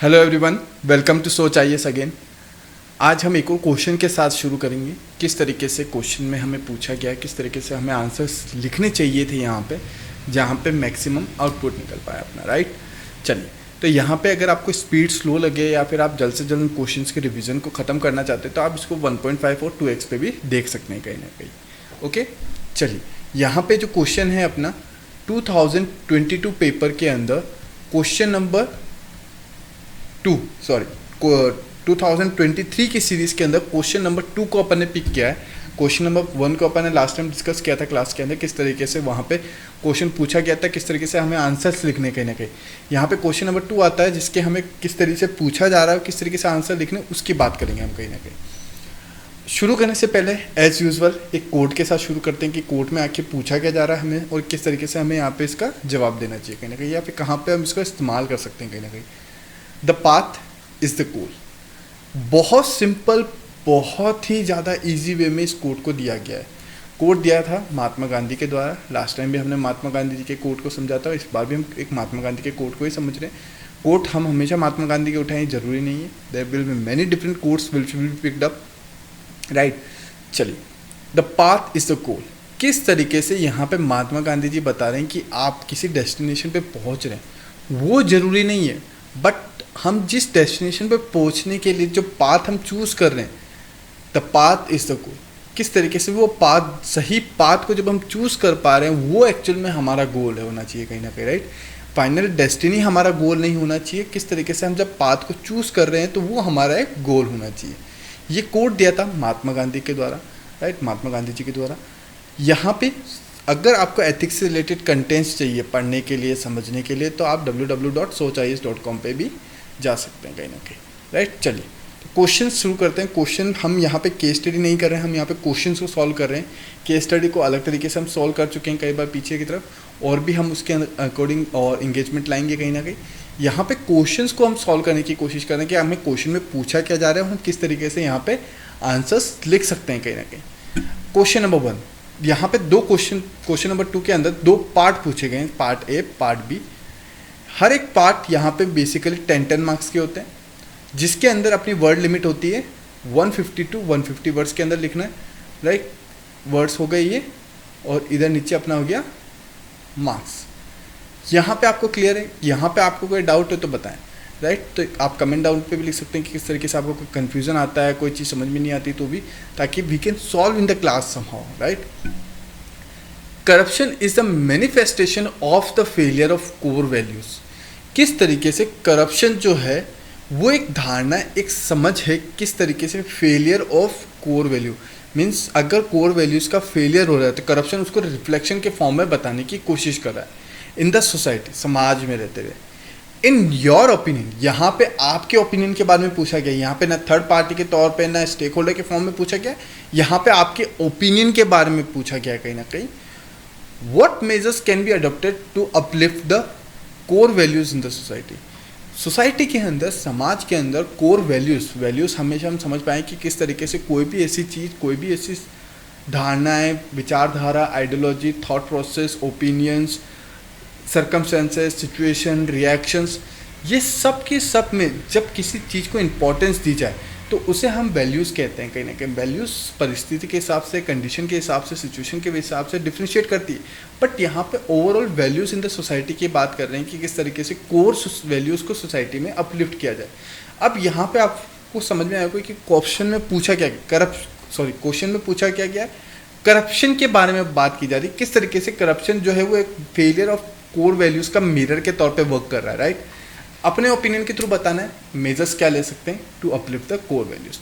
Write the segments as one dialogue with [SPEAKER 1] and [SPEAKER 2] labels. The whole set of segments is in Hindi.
[SPEAKER 1] हेलो एवरीवन, वेलकम टू सोच आईएएस अगेन। आज हम एक और क्वेश्चन के साथ शुरू करेंगे। किस तरीके से क्वेश्चन में हमें पूछा गया, किस तरीके से हमें आंसर्स लिखने चाहिए थे यहाँ पे, जहाँ पे मैक्सिमम आउटपुट निकल पाए अपना, राइट। चलिए, तो यहाँ पे अगर आपको स्पीड स्लो लगे या फिर आप जल्द से जल्द क्वेश्चन के रिविजन को ख़त्म करना चाहते हैं तो आप इसको 1.5 और 2x पे भी देख सकते हैं कहीं ना कहीं। ओके, चलिए यहाँ पे जो क्वेश्चन है अपना 2022 पेपर के अंदर क्वेश्चन नंबर 2023 की सीरीज़ के अंदर क्वेश्चन नंबर 2 को अपन ने पिक किया है। क्वेश्चन नंबर 1 को अपन ने लास्ट टाइम डिस्कस किया था क्लास के अंदर, किस तरीके से वहाँ पे क्वेश्चन पूछा गया था, किस तरीके से हमें आंसर्स लिखने कहीं ना कहीं। यहाँ पे क्वेश्चन नंबर 2 आता है जिसके हमें किस तरीके से पूछा जा रहा है, किस तरीके से आंसर लिखने, उसकी बात करेंगे हम कहीं ना कहीं। शुरू करने से पहले एज यूजुअल एक कोड के साथ शुरू करते हैं कि कोड में आखिर पूछा क्या जा रहा है हमें और किस तरीके से हमें यहाँ पे इसका जवाब देना चाहिए कहीं ना कहीं, या फिर कहाँ पे हम इसका इस्तेमाल कर सकते हैं कहीं ना कहीं। The path is the goal. बहुत सिंपल, बहुत ही ज़्यादा इजी वे में इस कोड को दिया गया है। कोड दिया था महात्मा गांधी के द्वारा। लास्ट टाइम भी हमने महात्मा गांधी जी के कोड को समझा था, इस बार भी हम एक महात्मा गांधी के कोड को ही समझ रहे हैं। कोड हम हमेशा महात्मा गांधी के उठाएं जरूरी नहीं है, there will be many different codes will be picked up, right. चलिए, the path is the goal. किस तरीके से यहाँ पे महात्मा गांधी जी बता रहे हैं कि आप किसी डेस्टिनेशन पे पहुँच रहे हैं, वो जरूरी नहीं है, बट हम जिस डेस्टिनेशन पे पहुँचने के लिए जो पाथ हम चूज़ कर रहे हैं, the path is the goal. किस तरीके से वो पाथ, सही पाथ को जब हम चूज़ कर पा रहे हैं, वो एक्चुअल में हमारा गोल है होना चाहिए कहीं ना कहीं, राइट। फाइनल डेस्टिनी हमारा गोल नहीं होना चाहिए। किस तरीके से हम जब पाथ को चूज़ कर रहे हैं तो वो हमारा एक गोल होना चाहिए। ये कोड दिया था महात्मा गांधी के द्वारा, राइट, महात्मा गांधी जी के द्वारा। यहाँ पे अगर आपको एथिक्स से रिलेटेड कंटेंट्स चाहिए पढ़ने के लिए, समझने के लिए, तो आप www.sochies.com पे भी जा सकते हैं कहीं ना कहीं, राइट। चलिए, क्वेश्चन शुरू करते हैं। क्वेश्चन हम यहाँ पे केस स्टडी नहीं कर रहे हैं, हम यहाँ पे क्वेश्चन को सॉल्व कर रहे हैं। केस स्टडी को अलग तरीके से हम सॉल्व कर चुके हैं कई बार पीछे की तरफ, और भी हम उसके अकॉर्डिंग और इंगेजमेंट लाएंगे कहीं ना कहीं। यहाँ पे क्वेश्चंस को हम सॉल्व करने की कोशिश कर रहे हैं कि हमें क्वेश्चन में पूछा क्या जा रहा है, हम किस तरीके से यहाँ पे आंसर्स लिख सकते हैं कहीं ना कहीं। क्वेश्चन नंबर 1, यहाँ पे दो क्वेश्चन नंबर 2 के अंदर 2 पार्ट पूछे गए हैं, पार्ट ए, पार्ट बी। हर एक पार्ट यहाँ पे बेसिकली 10 मार्क्स के होते हैं, जिसके अंदर अपनी वर्ड लिमिट होती है 150 to 150 वर्ड्स के अंदर लिखना है, राइट। वर्ड्स हो गए ये, और इधर नीचे अपना हो गया मार्क्स। यहाँ पे आपको क्लियर है? यहाँ पे आपको कोई डाउट है तो बताएं, राइट। तो आप कमेंट डाउन पे भी लिख सकते हैं कि किस तरीके से आपको कोई कन्फ्यूजन आता है, कोई चीज़ समझ में नहीं आती तो भी, ताकि we can solve in the class somehow, right. Corruption is the manifestation of the failure of core values. किस तरीके से करप्शन जो है वो एक धारणा, एक समझ है, किस तरीके से failure of core value means अगर कोर वैल्यूज़ का फेलियर हो रहा है तो करप्शन उसको रिफ्लेक्शन के फॉर्म में बताने की कोशिश कर रहा है इन द सोसाइटी, समाज में रहते हुए। इन योर ओपिनियन, यहाँ पे आपके ओपिनियन के बारे में पूछा गया। यहाँ पे ना थर्ड पार्टी के तौर पे ना स्टेक होल्डर के फॉर्म में पूछा गया, यहाँ पे आपके ओपिनियन के बारे में पूछा गया कहीं ना कहीं। What measures can be adopted to uplift the core values in the society. Society के अंदर, समाज के अंदर कोर वैल्यूज़ हमेशा हम समझ पाएँ कि किस तरीके से कोई भी ऐसी चीज़, कोई भी ऐसी धारणाएँ, विचारधारा, ideology, thought process, opinions, circumstances, situation, reactions, ये सब के सब में जब किसी चीज़ को इम्पोर्टेंस दी जाए तो उसे हम वैल्यूज़ कहते हैं कहीं ना कहीं। वैल्यूज़ परिस्थिति के हिसाब से, कंडीशन के हिसाब से, सिचुएशन के हिसाब से डिफ्रेंशिएट करती है, बट यहाँ पे overall values in the society की बात कर रहे हैं कि किस तरीके से कोर वैल्यूज़ को सोसाइटी में अपलिफ्ट किया जाए। अब यहाँ पे आपको समझ में आएगा कि क्वेश्चन में पूछा क्या, क्वेश्चन में पूछा क्या गया, करप्शन के बारे में बात की जा रही है। किस तरीके से करप्शन जो है वो एक फेलियर ऑफ कोर वैल्यूज़ का मिरर के तौर पे वर्क कर रहा है, राइट। अपने ओपिनियन के थ्रू बताना है मेजर्स क्या ले सकते हैं to uplift the core values.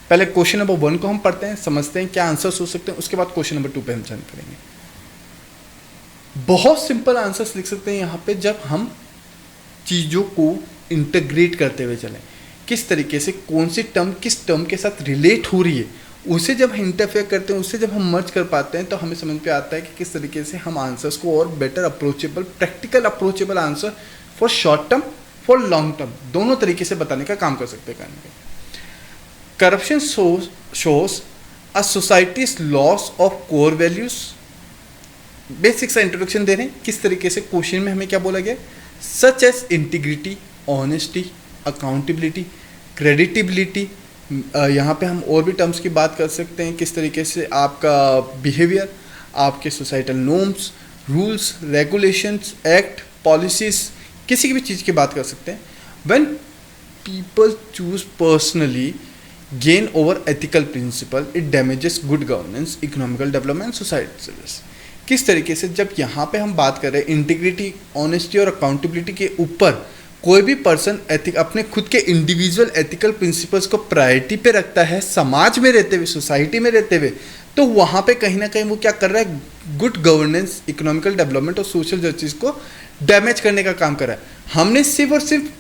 [SPEAKER 1] पहले क्वेश्चन नंबर 1 को हम पढ़ते हैं, समझते हैं क्या आंसर्स हो सकते हैं, उसके बाद क्वेश्चन नंबर 2 पे हम चर्चा करेंगे। बहुत सिंपल आंसर्स लिख सकते हैं यहाँ पे जब हम चीज़ों को इंटीग्रेट करते हुए चलें। किस तरीके से कौन सी टर्म किस टर्म के साथ रिलेट हो रही है, उसे जब हम इंटरफेयर करते हैं, उससे जब हम मर्ज कर पाते हैं तो हमें समझ पे आता है कि किस तरीके से हम आंसर्स को और better approachable, practical approachable answer for short term, for long term, दोनों तरीके से बताने का काम कर सकते हैं। Corruption shows a societies loss of core values. Basic सा इंट्रोडक्शन दे रहे हैं किस तरीके से क्वेश्चन में हमें क्या बोला गया, such as integrity, honesty, accountability, creditability, यहाँ पे हम और भी टर्म्स की बात कर सकते हैं, किस तरीके से आपका बिहेवियर, आपके societal norms, rules, regulations, act, policies, किसी की भी चीज़ की बात कर सकते हैं। When people choose personally gain over ethical principle, it damages good governance, economical development, society service. किस तरीके से जब यहाँ पे हम बात कर रहे हैं इंटीग्रिटी, ऑनेस्टी और अकाउंटेबिलिटी के ऊपर, कोई भी पर्सन अपने खुद के इंडिविजुअल एथिकल प्रिंसिपल्स को प्रायोरिटी पे रखता है समाज में रहते हुए, सोसाइटी में रहते हुए, तो वहाँ पे कहीं ना कहीं वो क्या कर रहा है, गुड गवर्नेंस, इकोनॉमिकल डेवलपमेंट और सोशल जस्टिस को डैमेज करने का काम कर रहा है। हमने सिर्फ और सिर्फ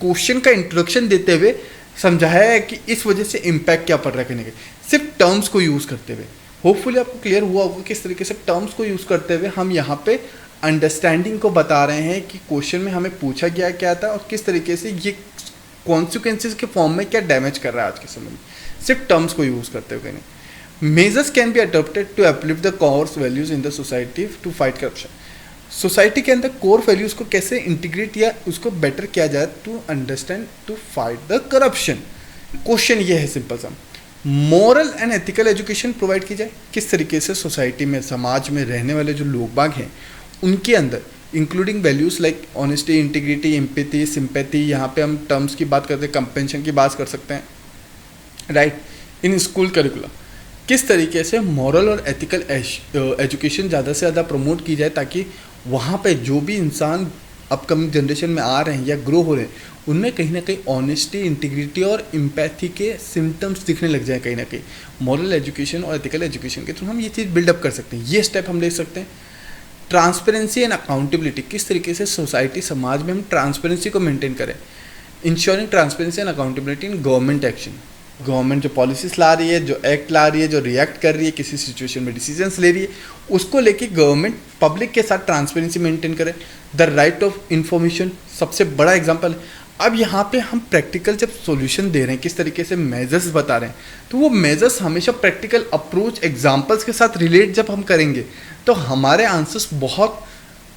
[SPEAKER 1] क्वेश्चन का इंट्रोडक्शन देते हुए समझाया है कि इस वजह से इम्पैक्ट क्या पड़ रहा है, कहीं ना कहीं सिर्फ टर्म्स को यूज़ करते हुए। होपफुली आपको क्लियर हुआ होगा किस तरीके से टर्म्स को यूज़ करते हुए हम यहाँ पे अंडरस्टैंडिंग को बता रहे हैं कि क्वेश्चन में हमें पूछा गया क्या था और किस तरीके से ये कॉन्सिक्वेंसेस के फॉर्म में क्या डैमेज कर रहा है आज के समय में, सिर्फ टर्म्स को यूज़ करते हुए नहीं। Measures can be adopted to uplift the core values in the society to fight corruption. सोसाइटी के अंदर कोर वैल्यूज़ को कैसे इंटीग्रेट या उसको बेटर किया जाए to understand, to fight the corruption. Question ये है सिंपल सा, moral and ethical education provide की जाए, किस तरीके से सोसाइटी में, समाज में रहने वाले जो लोग बाग हैं उनके अंदर including values like honesty, integrity, empathy, sympathy, यहाँ पे हम टर्म्स की बात करते हैं, कंपेंशन की बात कर सकते हैं, राइट। इन स्कूल करिकुलम किस तरीके से मॉरल और एथिकल एजुकेशन ज़्यादा से ज़्यादा प्रमोट की जाए ताकि वहाँ पे जो भी इंसान अपकमिंग जनरेशन में आ रहे हैं या ग्रो हो रहे हैं उनमें कहीं ना कहीं ऑनेस्टी, इंटीग्रिटी और एम्पैथी के सिम्टम्स दिखने लग जाए। कहीं ना कहीं मॉरल एजुकेशन और एथिकल एजुकेशन के थ्रू हम ये चीज़ बिल्डअप कर सकते हैं। ये स्टेप हम ले सकते हैं। ट्रांसपेरेंसी एंड अकाउंटेबिलिटी, किस तरीके से सोसाइटी, समाज में हम ट्रांसपेरेंसी को मेंटेन करें। Ensuring transparency and accountability in government action, government जो पॉलिसीज ला रही है, जो एक्ट ला रही है, जो रिएक्ट कर रही है, किसी सिचुएशन में डिसीजंस ले रही है, उसको लेके गवर्नमेंट पब्लिक के साथ ट्रांसपेरेंसी मेंटेन करे। द राइट ऑफ इंफॉर्मेशन सबसे बड़ा एग्जांपल है। अब यहाँ पे हम प्रैक्टिकल जब सॉल्यूशन दे रहे हैं, किस तरीके से मेजर्स बता रहे हैं, तो वो मेजर्स हमेशा प्रैक्टिकल अप्रोच, एग्जांपल्स के साथ रिलेट जब हम करेंगे तो हमारे आंसर्स बहुत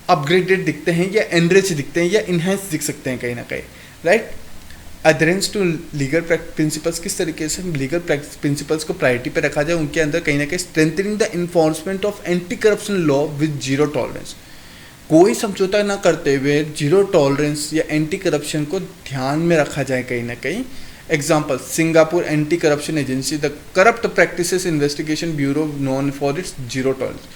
[SPEAKER 1] अपग्रेडेड दिखते हैं या एनरिच दिखते हैं या इन्हेंस दिख सकते हैं कहीं ना कहीं, right. Adherence to legal principles, किस तरीके से लीगल प्रिंसिपल्स को प्रायोरिटी पे रखा जाए, उनके अंदर कहीं ना कहीं strengthening the enforcement of anti corruption law with zero tolerance, कोई समझौता ना करते हुए जीरो टॉलरेंस या एंटी करप्शन को ध्यान में रखा जाए कहीं ना कहीं। Example, Singapore anti corruption agency, the corrupt practices investigation bureau known for its zero tolerance,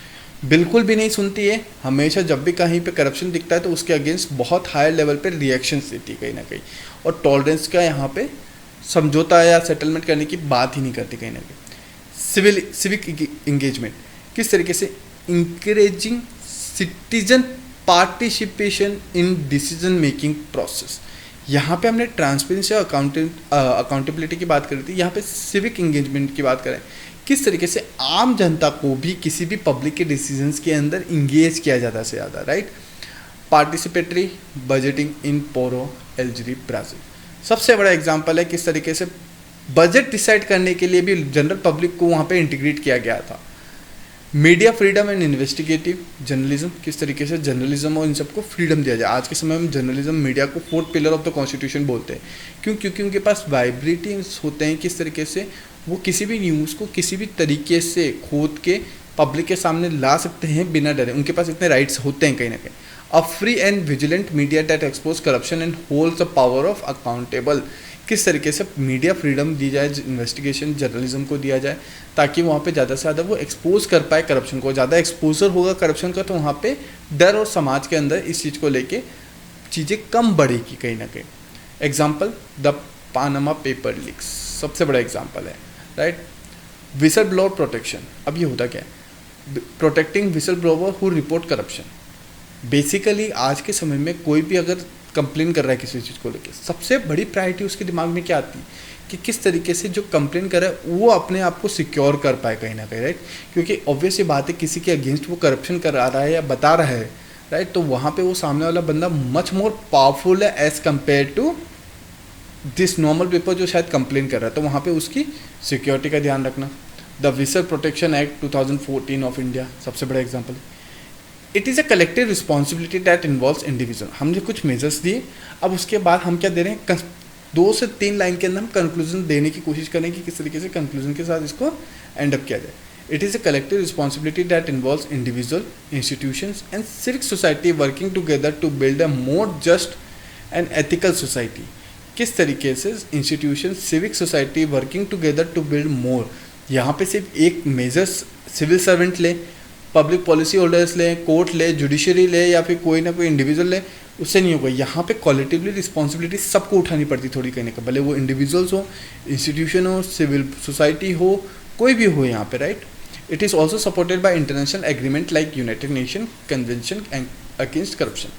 [SPEAKER 1] बिल्कुल भी नहीं सुनती है, हमेशा जब भी कहीं पे करप्शन दिखता है तो उसके अगेंस्ट बहुत हायर लेवल पे रिएक्शंस देती है कहीं ना कहीं, और टॉलरेंस का यहाँ पे समझौता या सेटलमेंट करने की बात ही नहीं करती कहीं ना कहीं। सिविक इंगेजमेंट, किस तरीके से encouraging citizen participation in decision making process, यहाँ पे हमने ट्रांसपेरेंसी और अकाउंटेबिलिटी की बात करी थी, यहाँ पे सिविक इंगेजमेंट की बात करें, किस तरीके से आम जनता को भी किसी भी पब्लिक के डिसीजंस के अंदर इंगेज किया ज़्यादा से ज़्यादा, राइट। पार्टिसिपेटरी बजटिंग इन पोरो एल्जीरी ब्राज़ील सबसे बड़ा एग्जांपल है, किस तरीके से बजट डिसाइड करने के लिए भी जनरल पब्लिक को वहाँ पे इंटीग्रेट किया गया था। Media freedom and investigative journalism, किस तरीके से जर्नलिज्म और इन सबको फ्रीडम दिया जाए। आज के समय में जर्नलिज्म, मीडिया को fourth pillar of the constitution बोलते हैं, क्योंकि उनके पास वाइब्रेटिव्स होते हैं, किस तरीके से वो किसी भी न्यूज़ को किसी भी तरीके से खोद के पब्लिक के सामने ला सकते हैं बिना डरे, उनके पास इतने राइट्स होते हैं कहीं ना कहीं। A free and vigilant media that expose corruption and holds the power of accountable, किस तरीके से मीडिया फ्रीडम दी जाए, इन्वेस्टिगेशन जर्नलिज्म को दिया जाए ताकि वहाँ पे ज़्यादा से ज़्यादा वो एक्सपोज कर पाए करप्शन को। ज़्यादा एक्सपोजर होगा करप्शन का तो वहाँ पे डर और समाज के अंदर इस चीज़ को लेके चीज़ें कम बढ़ेगी कहीं ना कहीं। Example, the Panama paper leaks सबसे बड़ा एग्जाम्पल है, राइट। विसल ब्लोअर प्रोटेक्शन, अब ये होता क्या है, protecting whistle blower who report corruption. Basically आज के समय में कोई भी अगर कंप्लेन कर रहा है किसी चीज़ को लेकर, सबसे बड़ी प्रायोरिटी उसके दिमाग में क्या आती है कि किस तरीके से जो कंप्लेन कर रहा है वो अपने आप को सिक्योर कर पाए कहीं ना कहीं, राइट। क्योंकि ऑब्वियस ये बात है, किसी के अगेंस्ट वो करप्शन कर रहा है या बता रहा है, राइट, तो वहाँ पे वो सामने वाला बंदा मच मोर पावरफुल है as compared to this normal paper जो शायद कंप्लेन कर रहा है, तो वहाँ पे उसकी सिक्योरिटी का ध्यान रखना। The whistle protection act 2014 of India सबसे बड़ा example. It is a collective responsibility that involves individual. हमने कुछ मेजर्स दिए, अब उसके बाद हम क्या दे रहे हैं, 2 से 3 लाइन के अंदर हम कंक्लूजन देने की कोशिश करें कि किस तरीके से कंक्लूजन के साथ इसको एंड अप किया जाए. It is a collective responsibility that involves individual, institutions and civic society working together to build a more just and ethical society. किस तरीके से institution civic society working together to build more. यहाँ पे सिर्फ एक मेजर्स सिविल सर्वेंट ले, पब्लिक पॉलिसी होल्डर्स ले, कोर्ट ले, जुडिशरी ले या फिर कोई ना कोई इंडिविजुअल ले, उससे नहीं होगा. यहाँ पे क्वालिटिवली रिस्पॉन्सिबिलिटी सबको उठानी पड़ती थोड़ी कहने का, भले वो इंडिविजुअल्स हो, इंस्टीट्यूशन हो, सिविल सोसाइटी हो, कोई भी हो यहाँ पे, right. It is also supported by international agreement like United Nation Convention Against Corruption.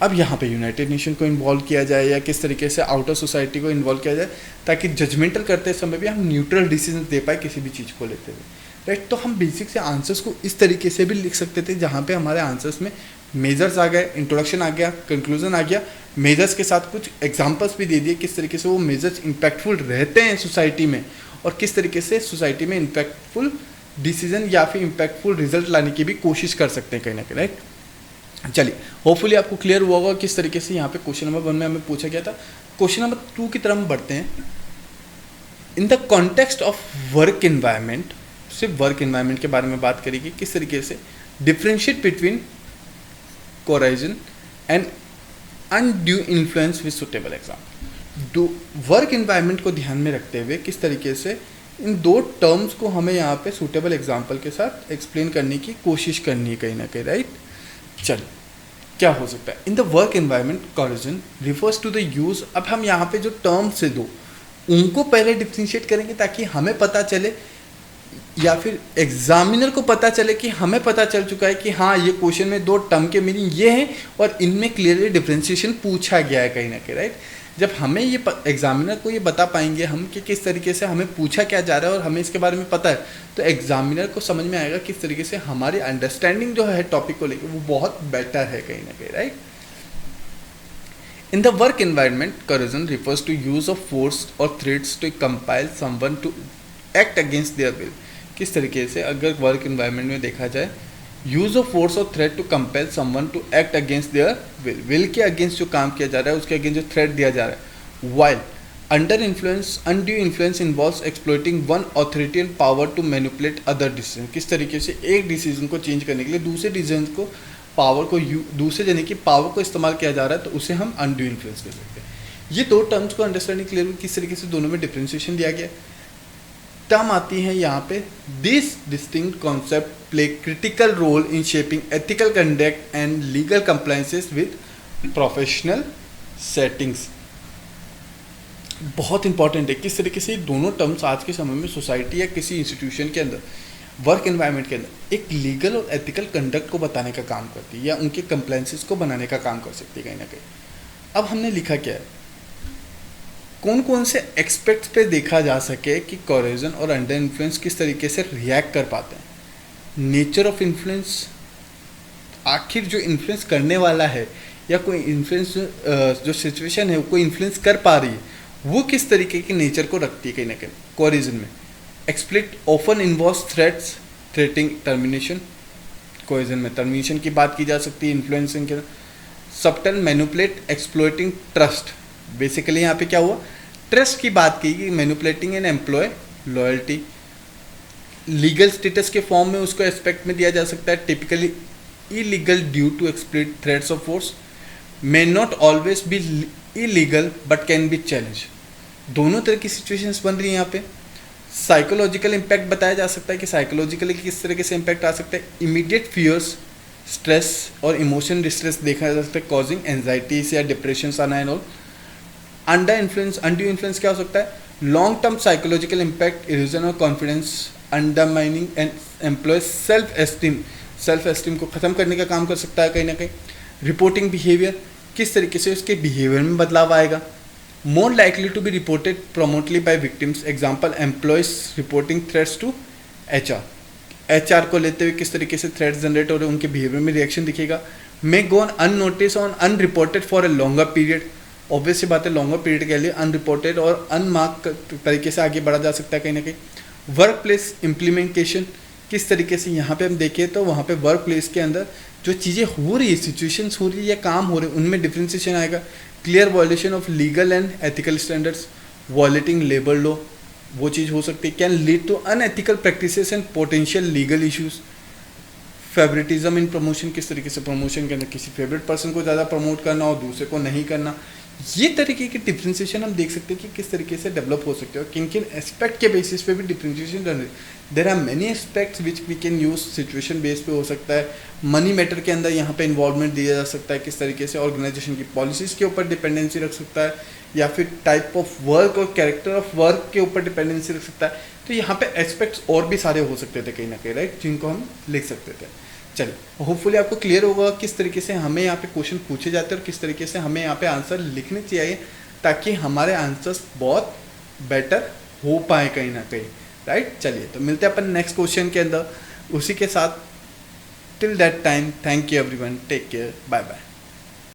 [SPEAKER 1] अब यहाँ पे यूनाइटेड नेशन को इन्वॉल्व किया जाए या किस तरीके से आउटर सोसाइटी को इन्वॉल्व किया जाए ताकि जजमेंटल करते समय भी हम न्यूट्रल डिसीजन दे पाए किसी भी चीज़ को लेते हुए, राइट. तो हम बेसिक से आंसर्स को इस तरीके से भी लिख सकते थे जहाँ पे हमारे आंसर्स में मेजर्स आ गए, इंट्रोडक्शन आ गया, कंक्लूजन आ गया, मेजर्स के साथ कुछ एग्जाम्पल्स भी दे दिए किस तरीके से वो मेजर्स इम्पैक्टफुल रहते हैं सोसाइटी में और किस तरीके से सोसाइटी में इम्पैक्टफुल डिसीजन या फिर इम्पैक्टफुल रिजल्ट लाने की भी कोशिश कर सकते हैं कहीं ना कहीं, राइट. चलिए, होपफुली आपको क्लियर हुआ होगा किस तरीके से यहाँ पे क्वेश्चन नंबर 1 में हमें पूछा गया था. क्वेश्चन नंबर 2 की तरफ हम बढ़ते हैं. In the context of work environment, सिर्फ वर्क एनवायरनमेंट के बारे में बात करेगी किस तरीके से differentiate between coercion and undue influence with suitable example. Work environment को ध्यान में रखते हुए किस तरीके से इन 2 टर्म्स को हमें यहाँ पे सूटेबल एग्जाम्पल के साथ एक्सप्लेन करने की कोशिश करनी है कहीं ना कहीं, राइट. चलिए, क्या हो सकता है. In the work environment coercion refers to the use. अब हम यहाँ पे जो टर्म्स से 2 उनको पहले डिफ्रेंशिएट करेंगे ताकि हमें पता चले या फिर एग्जामिनर को पता चले कि हमें पता चल चुका है कि हाँ ये क्वेश्चन में 2 टर्म के मीनिंग ये हैं और इनमें क्लियरली डिफ्रेंशिएशन पूछा गया है कहीं ना कहीं, राइट. जब हमें ये एग्जामिनर को ये बता पाएंगे हम कि किस तरीके से हमें पूछा क्या जा रहा है और हमें इसके बारे में पता है, तो एग्जामिनर को समझ में आएगा किस तरीके से हमारी अंडरस्टैंडिंग जो है टॉपिक को लेकर वो बहुत बेटर है कहीं ना कहीं, right. In the work environment coercion refers to use of force और threats to compile someone to act against their will. किस तरीके से अगर वर्क एनवायरनमेंट में देखा जाए, यूज ऑफ फोर्स और threat to compel someone to act against their will. Will के अगेंस्ट जो काम किया जा रहा है उसके अगेंस्ट जो थ्रेट दिया जा रहा है. While under influence undue influence involves exploiting one authority and power to manipulate other decision. किस तरीके से एक डिसीजन को चेंज करने के लिए दूसरे डिसीजन को पावर को दूसरे जने की पावर को इस्तेमाल किया जा रहा है, तो उसे हम अनड्यू इन्फ्लुएंस कर सकते हैं. ये 2 टर्म्स को अंडरस्टैंडिंग क्लियर किस तरीके से दोनों में डिफ्रेंशिएशन दिया गया. टर्म आती है यहाँ पे, this distinct concept play critical role in shaping ethical conduct and legal compliances with professional settings. बहुत इंपॉर्टेंट है किस तरीके से दोनों टर्म्स आज के समय में सोसाइटी या किसी इंस्टीट्यूशन के अंदर वर्क एनवायरनमेंट के अंदर एक लीगल और एथिकल कंडक्ट को बताने का काम करती है या उनके कंप्लायंसेस को बनाने का काम कर सकती है कहीं ना कहीं. अब हमने लिखा क्या है, कौन कौन से एक्सपेक्ट्स पे देखा जा सके कि कोरिजन और अंडर इन्फ्लुएंस किस तरीके से रिएक्ट कर पाते हैं. नेचर ऑफ इन्फ्लुएंस, आखिर जो इन्फ्लुएंस करने वाला है या कोई इन्फ्लुएंस जो सिचुएशन है वो कोई इन्फ्लुएंस कर पा रही है वो किस तरीके की नेचर को रखती है कहीं ना कहीं कोरिजन में. Explicit often involves threats threatening termination. Coercion में टर्मिनेशन की बात की जा सकती है इन्फ्लुएंसिंग के. Subtle manipulate exploiting trust. Basically यहाँ पे क्या हुआ, ट्रस्ट की बात की कि manipulating an employee loyalty. Legal status के फॉर्म में उसको एस्पेक्ट में दिया जा सकता है, typically illegal due to explicit threats of force. May not always be illegal but can be challenge. दोनों तरह की सिचुएशंस बन रही हैं यहाँ पे. साइकोलॉजिकल इम्पैक्ट बताया जा सकता है कि साइकोलॉजिकली किस तरीके से इम्पैक्ट आ सकता है. इमीडिएट फियर्स, स्ट्रेस और इमोशन डिस्ट्रेस देखा जा सकता है, कॉजिंग एंजाइटी या डिप्रेशन आना and all. Under influence, undue influence क्या हो सकता है, long term psychological impact, illusion और confidence, undermining and employee self esteem को ख़त्म करने का काम कर सकता है कहीं ना कहीं. रिपोर्टिंग बिहेवियर, किस तरीके से उसके बिहेवियर में बदलाव आएगा. More likely to be reported promptly by victims. Example employees reporting threats to HR को लेते हुए किस तरीके से थ्रेट्स जनरेट हो रहे हैं, उनके बिहेवियर में रिएक्शन दिखेगा. May go on unnoticed or unreported for a longer period. Obvious सी बात है, लॉन्गर पीरियड के लिए अनरिपोर्टेड और अनमार्क तरीके से आगे बढ़ा जा सकता है कहीं ना कहीं. वर्क प्लेस इम्प्लीमेंटेशन, किस तरीके से यहाँ पे हम देखें तो वहाँ पे वर्क प्लेस के अंदर जो चीज़ें हो रही है, सिचुएशंस हो रही है या काम हो रहे हैं, उनमें डिफ्रेंसिएशन आएगा. Clear violation of legal and ethical standards, violating labour law, वो चीज़ हो सकती है। Can lead to unethical practices and potential legal issues. Favouritism in promotion, किस तरीके से प्रमोशन के अंदर किसी फेवरेट पर्सन को ज़्यादा प्रमोट करना और दूसरे को नहीं करना, ये तरीके की डिफ्रेंसिएशन हम देख सकते हैं कि किस तरीके से डेवलप हो सकते हैं और किन किन एस्पेक्ट के बेसिस पे भी डिफ्रेंसिएशन डन है। There are many aspects which we can use, situation base पे हो सकता है, मनी मैटर के अंदर यहाँ पे इन्वॉल्वमेंट दिया जा सकता है, किस तरीके से ऑर्गेनाइजेशन की पॉलिसीज़ के ऊपर डिपेंडेंसी रख सकता है, या फिर टाइप ऑफ वर्क और कैरेक्टर ऑफ वर्क के ऊपर डिपेंडेंसी रख सकता है। तो यहाँ पे एस्पेक्ट्स और भी सारे हो सकते थे कहीं ना कहीं, राइट, जिनको हम लिख सकते थे। चलिए, होपफुली आपको क्लियर होगा किस तरीके से हमें यहाँ पे क्वेश्चन पूछे जाते हैं और किस तरीके से हमें यहाँ पे आंसर लिखने चाहिए ताकि हमारे आंसर्स बहुत बेटर हो पाए कहीं ना कहीं, राइट। चलिए, तो मिलते हैं अपन नेक्स्ट क्वेश्चन के अंदर उसी के साथ। Till that time, thank you everyone, take care, bye bye.